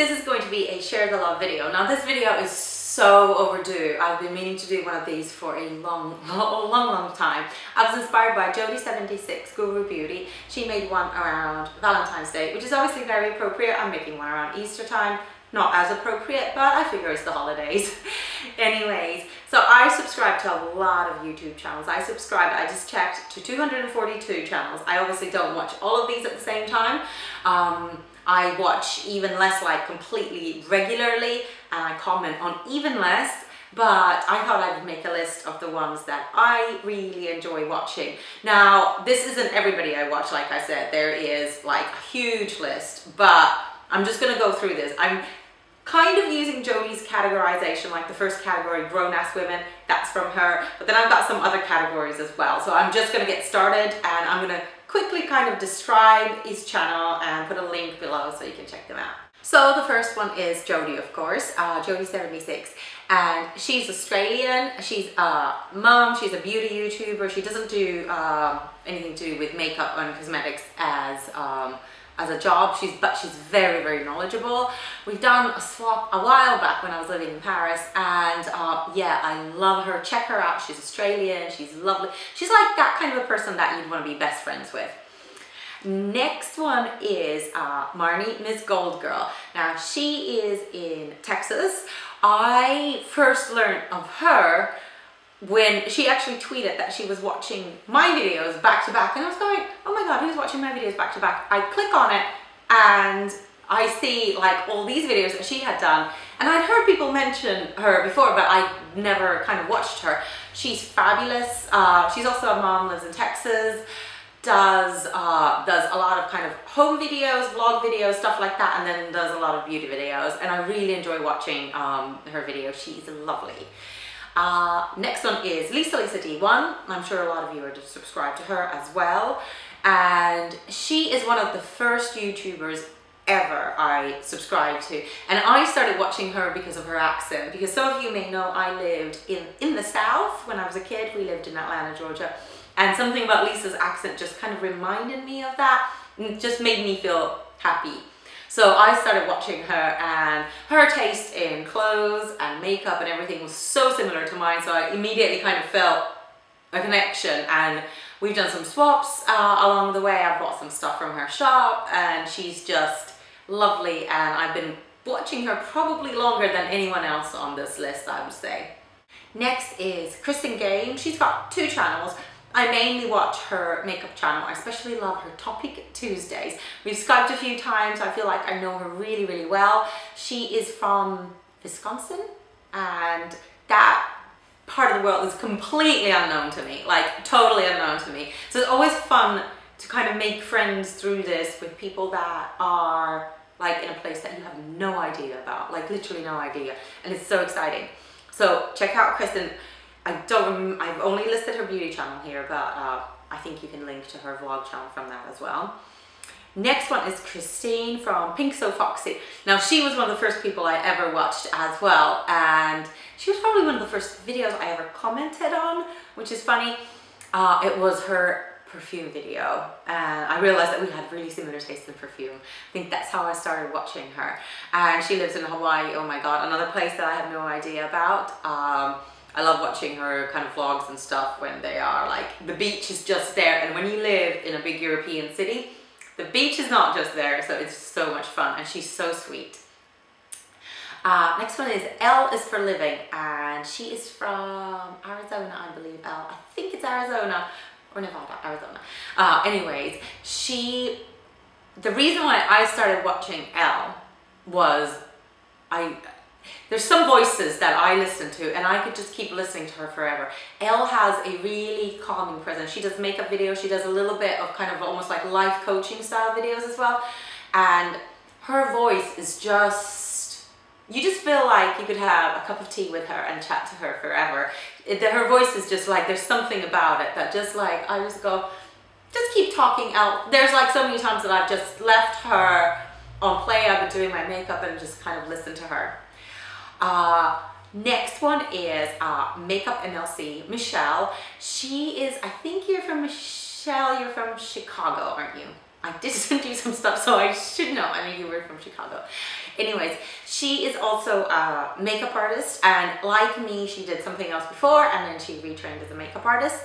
This is going to be a share the love video. Now this video is so overdue. I've been meaning to do one of these for a long time. I was inspired by Jodie76 Guru Beauty. She made one around Valentine's Day, which is obviously very appropriate. I'm making one around Easter time. Not as appropriate, but I figure it's the holidays. Anyways, so I subscribe to a lot of YouTube channels. I just checked, to 242 channels. I obviously don't watch all of these at the same time. I watch even less, like completely regularly, and I comment on even less, but I thought I would make a list of the ones that I really enjoy watching. Now, this isn't everybody I watch, like I said. There is like a huge list, but I'm just gonna go through this. I'm kind of using Jodie's categorization, like the first category, grown-ass women, that's from her, but then I've got some other categories as well. So I'm just gonna get started, and I'm gonna quickly kind of describe each channel and put a link below so you can check them out. So the first one is Jodie, of course, Jodie76, and she's Australian. She's a mom, she's a beauty YouTuber. She doesn't do anything to do with makeup and cosmetics as a job, but she's very, very knowledgeable. We've done a swap a while back when I was living in Paris, and yeah, I love her. Check her out. She's Australian, she's lovely. She's like that kind of a person that you'd want to be best friends with. Next one is Marnie, Miss Gold Girl. Now, she is in Texas. I first learned of her when she actually tweeted that she was watching my videos back to back, and I was going, oh my god, who's watching my videos back to back? I click on it and I see like all these videos that she had done, and I'd heard people mention her before, but I never kind of watched her. She's fabulous. She's also a mom, lives in Texas, does a lot of kind of home videos, vlog videos, stuff like that, and then does a lot of beauty videos, and I really enjoy watching her videos. She's lovely. Next one is Lisa D1. I'm sure a lot of you are subscribed to her as well, and she is one of the first YouTubers ever I subscribed to, and I started watching her because of her accent, because some of you may know I lived in the South when I was a kid. We lived in Atlanta, Georgia, and something about Lisa's accent just kind of reminded me of that, and it just made me feel happy. So I started watching her, and her taste in clothes and makeup and everything was so similar to mine, so I immediately kind of felt a connection, and we've done some swaps along the way. I've bought some stuff from her shop, and she's just lovely, and I've been watching her probably longer than anyone else on this list, I would say. Next is Kristen Game. She's got two channels. I mainly watch her makeup channel. I especially love her Topic Tuesdays. We've Skyped a few times. I feel like I know her really, really well. She is from Wisconsin, and that part of the world is completely unknown to me, like totally unknown to me. So it's always fun to kind of make friends through this with people that are like in a place that you have no idea about, like literally no idea, and it's so exciting. So check out Kristen. I've only listed her beauty channel here, but I think you can link to her vlog channel from that as well. Next one is Christine from Pink So Foxy. Now, she was one of the first people I ever watched as well, and she was probably one of the first videos I ever commented on, which is funny. It was her perfume video, and I realized that we had really similar taste in perfume. I think that's how I started watching her, and she lives in Hawaii. Oh my god, another place that I have no idea about. I love watching her kind of vlogs and stuff when they are like, the beach is just there, and when you live in a big European city, the beach is not just there, so it's so much fun, and she's so sweet. Next one is L is for Living, and she is from Arizona, I believe. I think it's Arizona or Nevada, Arizona. Anyways, the reason why I started watching L was there's some voices that I listen to, and I could just keep listening to her forever. Elle has a really calming presence. She does makeup videos. She does a little bit of kind of almost like life coaching style videos as well. And her voice is just, you just feel like you could have a cup of tea with her and chat to her forever. Her voice is just like, there's something about it that just like, I just go, just keep talking out. There's like so many times that I've just left her on play. I've been doing my makeup and just kind of listened to her. Next one is Makeup MLC, Michelle. She is, I think you're from Michelle, you're from Chicago, aren't you? I did send you some stuff, so I should know. I mean, you were from Chicago. Anyways, she is also a makeup artist, and like me, she did something else before, and then she retrained as a makeup artist.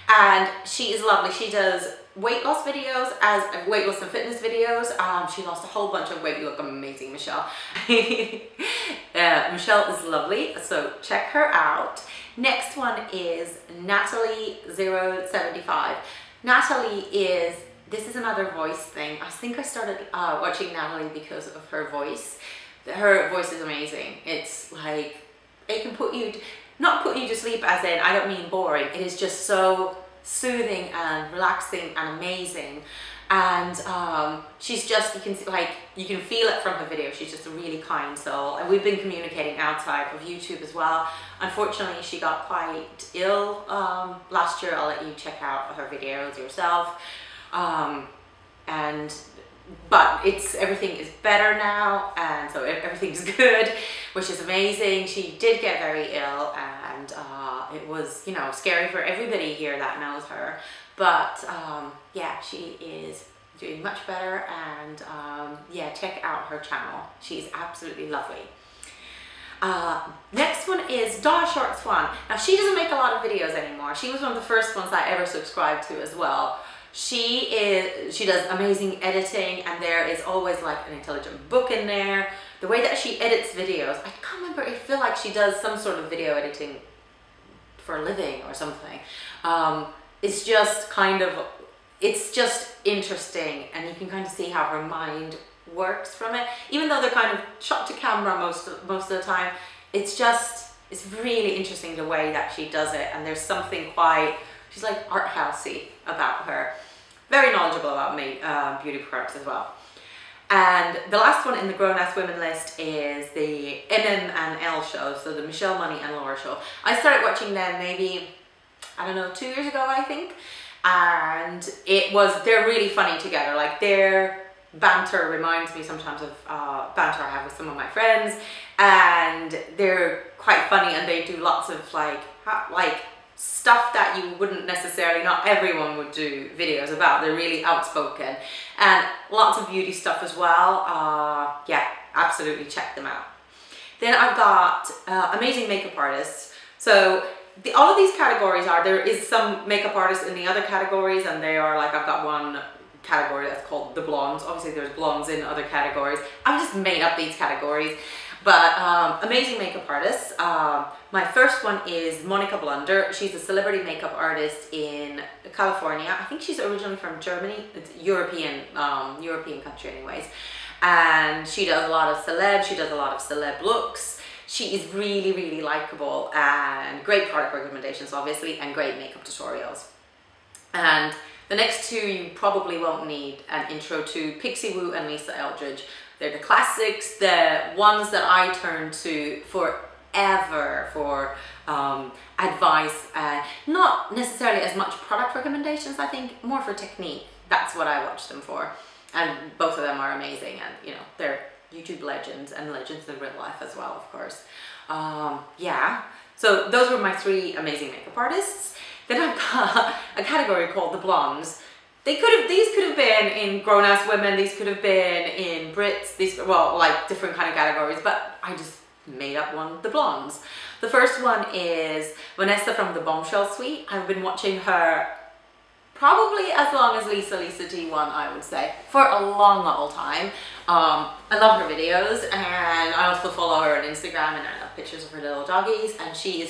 And she is lovely. She does weight loss videos, as weight loss and fitness videos. She lost a whole bunch of weight. You look amazing, Michelle. Michelle is lovely, so check her out. Next one is Natalie075. Natalie is, this is another voice thing. I think I started watching Natalie because of her voice. Her voice is amazing. It's like, it can put you, not put you to sleep as in, I don't mean boring. It is just so soothing and relaxing and amazing. And she's just, you can see, like, you can feel it from her video. She's just a really kind soul, and we've been communicating outside of YouTube as well. Unfortunately, she got quite ill last year. I'll let you check out her videos yourself. But everything is better now, and so everything's good, which is amazing. She did get very ill, and it was, you know, scary for everybody here that knows her. But yeah, she is doing much better, and yeah, check out her channel. She's absolutely lovely. Next one is Donna Short Swan. Now, she doesn't make a lot of videos anymore. She was one of the first ones I ever subscribed to as well. She does amazing editing, and there is always like an intelligent book in there. The way that she edits videos, I can't remember, I feel like she does some sort of video editing for a living or something. It's just kind of, it's just interesting, and you can kind of see how her mind works from it. Even though they're kind of shot to camera most of the time, it's really interesting the way that she does it, and there's something quite, she's like art housey about her. Very knowledgeable about beauty products as well. And the last one in the Grown Ass Women list is the MM&L show, so the Michelle Money and Laura show. I started watching them maybe, I don't know, 2 years ago, I think. And they're really funny together. Like, their banter reminds me sometimes of banter I have with some of my friends. And they're quite funny, and they do lots of like stuff that you wouldn't necessarily, not everyone would do videos about. They're really outspoken, and lots of beauty stuff as well. Yeah, absolutely check them out. Then I've got amazing makeup artists. So all of these categories there is some makeup artists in the other categories, and they are like, I've got one category that's called the blondes. Obviously there's blondes in other categories. I've just made up these categories. But amazing makeup artists. My first one is Monica Blunder. She's a celebrity makeup artist in California. I think she's originally from Germany. It's European country anyways. And she does a lot of celeb. She does a lot of celeb looks. She is really, really likable, and great product recommendations, obviously, and great makeup tutorials. And the next two you probably won't need an intro to, Pixie Woo and Lisa Eldridge. They're the classics, the ones that I turn to forever for advice, not necessarily as much product recommendations, I think, more for technique. That's what I watch them for. And both of them are amazing, and you know, they're YouTube legends, and legends in real life as well, of course. Yeah, so those were my 3 amazing makeup artists. Then I've got a category called the blondes. These could have been in Grown Ass Women, these could have been in Brits, well, like different kind of categories, but I just made up one, the blondes. The first one is Vanessa from the Bombshell Suite. I've been watching her probably as long as Lisa T1, I would say, for a long time. I love her videos, and I also follow her on Instagram, and I love pictures of her little doggies, and she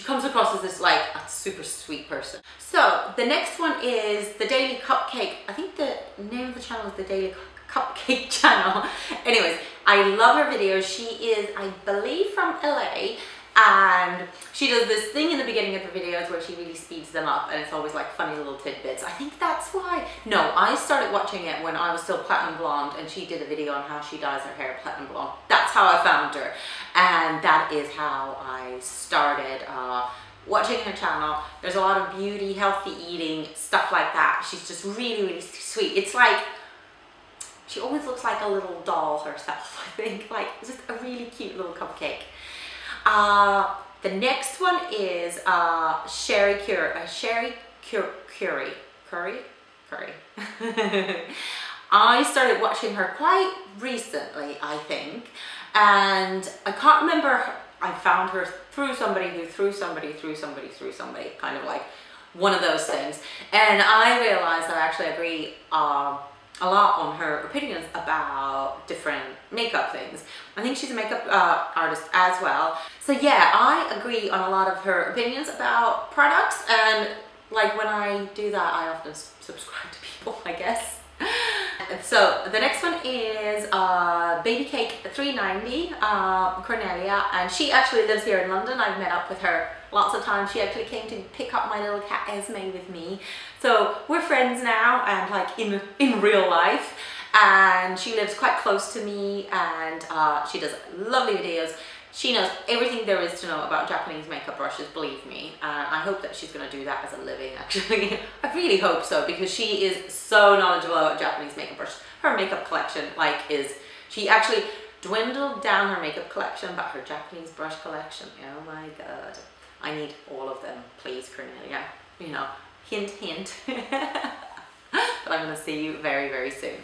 comes across as this like a super sweet person. So the next one is the Daily Cupcake. I think the name of the channel is the Daily Cupcake channel. Anyways, I love her videos. She is, I believe, from LA, and she does this thing in the beginning of the videos where she really speeds them up, and it's always like funny little tidbits. I think that's why. No, I started watching it when I was still platinum blonde, and she did a video on how she dyes her hair platinum blonde. That's how I found her, and that is how I started watching her channel. There's a lot of beauty, healthy eating, stuff like that. She's just really, really sweet. It's like, she always looks like a little doll herself, I think. Like, it's just a really cute little cupcake. The next one is Sherry Curry. Curry. I started watching her quite recently, I think, and I can't remember. I found her through somebody who through somebody, kind of like one of those things. And I realized that I actually agree a lot on her opinions about different makeup things. I think she's a makeup artist as well. So yeah, I agree on a lot of her opinions about products, and like when I do that, I often subscribe to people, I guess. So the next one is Baby Cake 390, Cornelia, and she actually lives here in London. I've met up with her lots of times. She actually came to pick up my little cat Esme with me. So we're friends now, and like in real life, and she lives quite close to me, and she does lovely videos. She knows everything there is to know about Japanese makeup brushes, believe me. I hope that she's going to do that as a living, actually. I really hope so, because she is so knowledgeable about Japanese makeup brushes. Her makeup collection, like, she actually dwindled down her makeup collection, but her Japanese brush collection, oh my god. I need all of them, please, Cornelia. You know, hint, hint. But I'm going to see you very, very soon.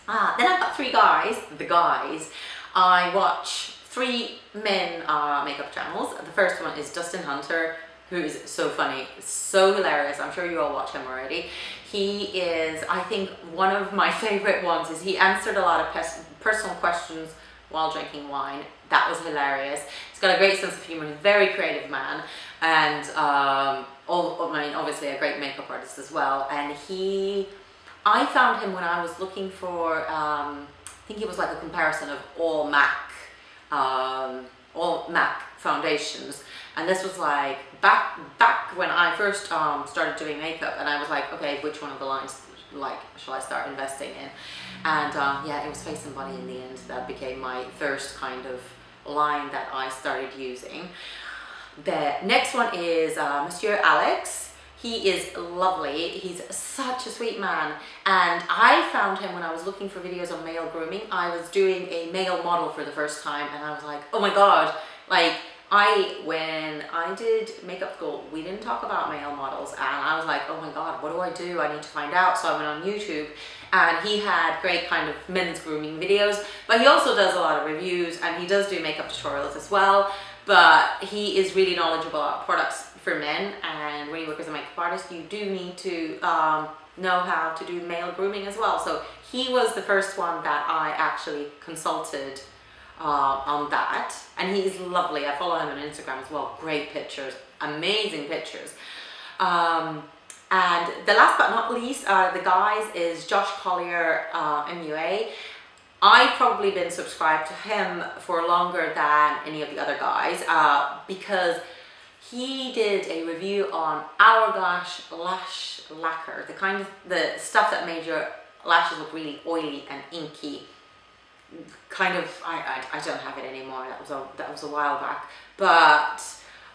Then I've got three guys. The guys. I watch 3 men makeup channels. The first one is Dustin Hunter, who is so funny, so hilarious. I'm sure you all watch him already. He is, I think, one of my favorite ones. Is he answered a lot of personal questions while drinking wine. That was hilarious. He's got a great sense of humor, very creative man, and I mean, obviously a great makeup artist as well. And I found him when I was looking for, I think it was like a comparison of all MAC foundations, and this was like back when I first started doing makeup, and I was like, okay, which one of the lines like shall I start investing in? And yeah, it was Face and Body in the end that became my first kind of line that I started using. The next one is Monsieur Alex. He is lovely. He's such a sweet man, and I found him when I was looking for videos on male grooming. I was doing a male model for the first time, and I was like, oh my god, like when I did makeup school, we didn't talk about male models, and I was like, oh my god, what do? I need to find out. So I went on YouTube, and he had great kind of men's grooming videos, but he also does a lot of reviews, and he does do makeup tutorials as well. But he is really knowledgeable about products for men, and when you work as a makeup artist, you do need to know how to do male grooming as well. So he was the first one that I actually consulted on that, and he's lovely. I follow him on Instagram as well. Great pictures, amazing pictures. And the last but not least, the guys, is Josh Collier, MUA. I've probably been subscribed to him for longer than any of the other guys, because he did a review on Hourglass Lash Lacquer, the stuff that made your lashes look really oily and inky. Kind of, I don't have it anymore. That was a while back, but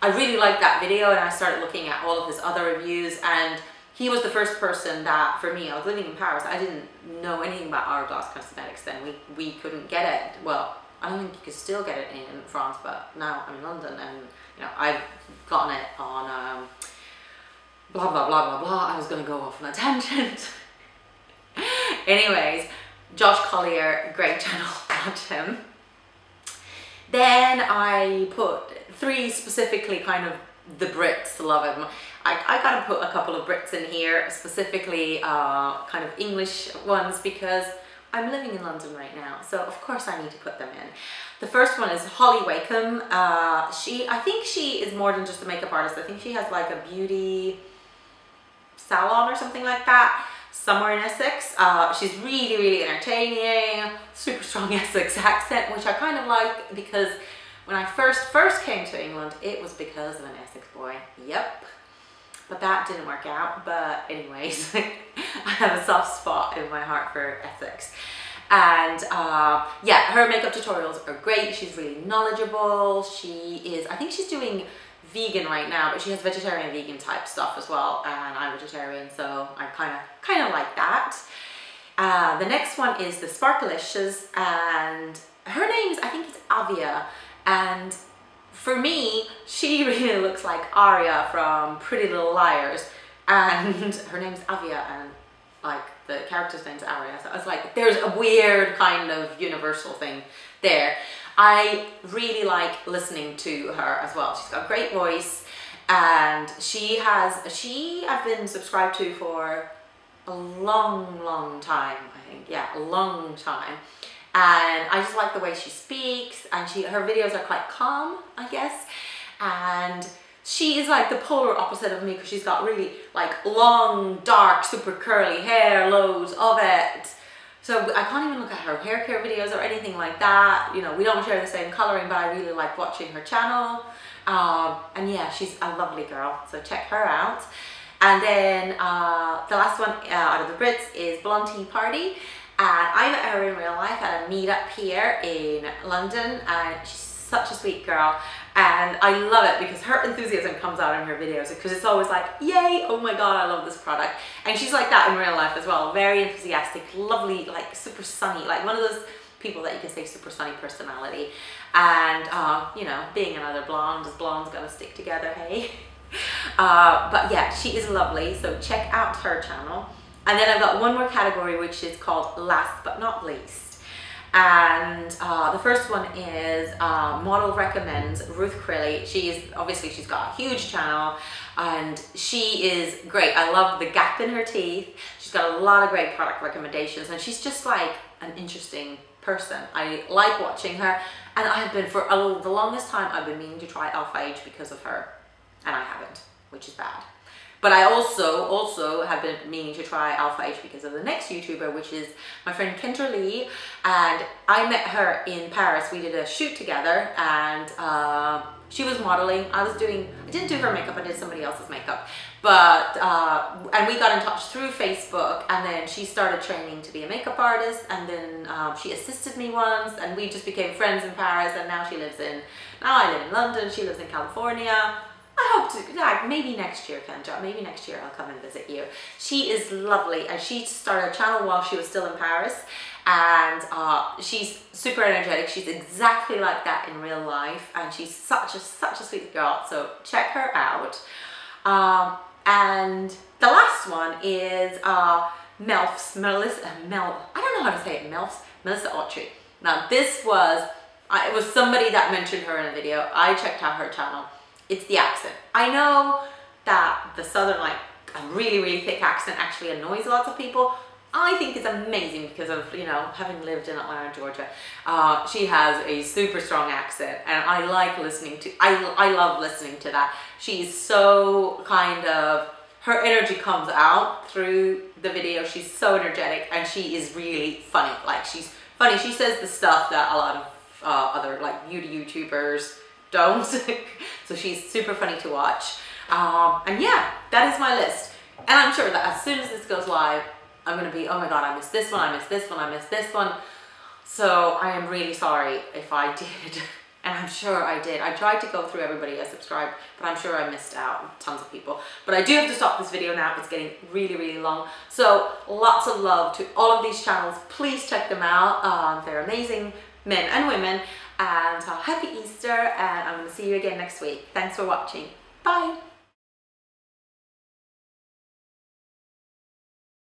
I really liked that video, and I started looking at all of his other reviews, and he was the first person that, for me, I was living in Paris. I didn't know anything about Hourglass Cosmetics then. We couldn't get it. Well, I don't think you could still get it in France, but now I'm in London, and you know, I've gotten it on blah blah blah blah blah. I was gonna go off on a tangent. Anyways, Josh Collier, great channel, watch him. Then I put 3 specifically kind of the Brits, love him. I gotta put a couple of Brits in here, specifically kind of English ones, because I'm living in London right now, so of course I need to put them in. The first one is Holly Wakeham. I think she is more than just a makeup artist. I think she has like a beauty salon or something like that, somewhere in Essex. She's really, really entertaining, super strong Essex accent, which I kind of like, because when I first came to England, it was because of an Essex boy. Yep. But that didn't work out. But anyways, I have a soft spot in my heart for Essex. And yeah, her makeup tutorials are great. She's really knowledgeable. I think she's doing vegan right now, but she has vegetarian, vegan type stuff as well. And I'm vegetarian, so I kind of like that. The next one is the Sparklicious, and her name is, I think it's Avia. And for me, she really looks like Aria from Pretty Little Liars, and her name's Avia, and like the character's name's Aria. So I was like, there's a weird kind of universal thing there. I really like listening to her as well. She's got a great voice, and I've been subscribed to for a long time, I think. Yeah, a long time. And I just like the way she speaks, and her videos are quite calm, I guess. And she is like the polar opposite of me, because she's got really like long, dark, super curly hair, loads of it. So I can't even look at her hair care videos or anything like that. You know, we don't share the same coloring, but I really like watching her channel. And yeah, she's a lovely girl, so check her out. And then the last one out of the Brits is Blonde Tea Party. And I met her in real life at a meetup here in London, and she's such a sweet girl. And I love it because her enthusiasm comes out in her videos, because it's always like, yay, oh my god, I love this product. And she's like that in real life as well, very enthusiastic, lovely, like super sunny, like one of those people that you can say super sunny personality. And you know, being another blonde, is blondes gonna stick together, hey? But yeah, she is lovely, so check out her channel. And then I've got one more category, which is called Last But Not Least. And the first one is Model Recommends Ruth Crilly. She's got a huge channel, and she is great. I love the gap in her teeth. She's got a lot of great product recommendations, and she's just like an interesting person. I like watching her, and I have been for the longest time, I've been meaning to try Alpha Age because of her, and I haven't, which is bad. But I also have been meaning to try Alpha Age because of the next YouTuber, which is my friend Kendra Lee. And I met her in Paris. We did a shoot together, and she was modeling. I didn't do her makeup, I did somebody else's makeup. But, and we got in touch through Facebook, and then she started training to be a makeup artist, and then she assisted me once, and we just became friends in Paris, and now I live in London, she lives in California. I hope to, like, maybe next year, Kendra, maybe next year I'll come and visit you. She is lovely, and she started a channel while she was still in Paris, and she's super energetic. She's exactly like that in real life, and she's such a sweet girl, so check her out. And the last one is Melf's, I don't know how to say it, Melissa Autry. Now this was, it was somebody that mentioned her in a video. I checked out her channel. It's the accent. I know that the southern, like a really thick accent actually annoys lots of people. I think it's amazing because of, you know, having lived in Atlanta, Georgia. She has a super strong accent, and I like listening to, I love listening to that. She's so kind of, her energy comes out through the video. She's so energetic, and she is really funny. Like, she's funny. She says the stuff that a lot of other like beauty YouTubers don't. So she's super funny to watch. And yeah, that is my list. And I'm sure that as soon as this goes live, I'm gonna be, oh my god, I missed this one, I missed this one, I missed this one. So I am really sorry if I did. And I'm sure I did. I tried to go through everybody I subscribed, but I'm sure I missed out tons of people. But I do have to stop this video now. It's getting really long. So lots of love to all of these channels. Please check them out. They're amazing men and women. And happy Easter, and I'm going to see you again next week. Thanks for watching. Bye.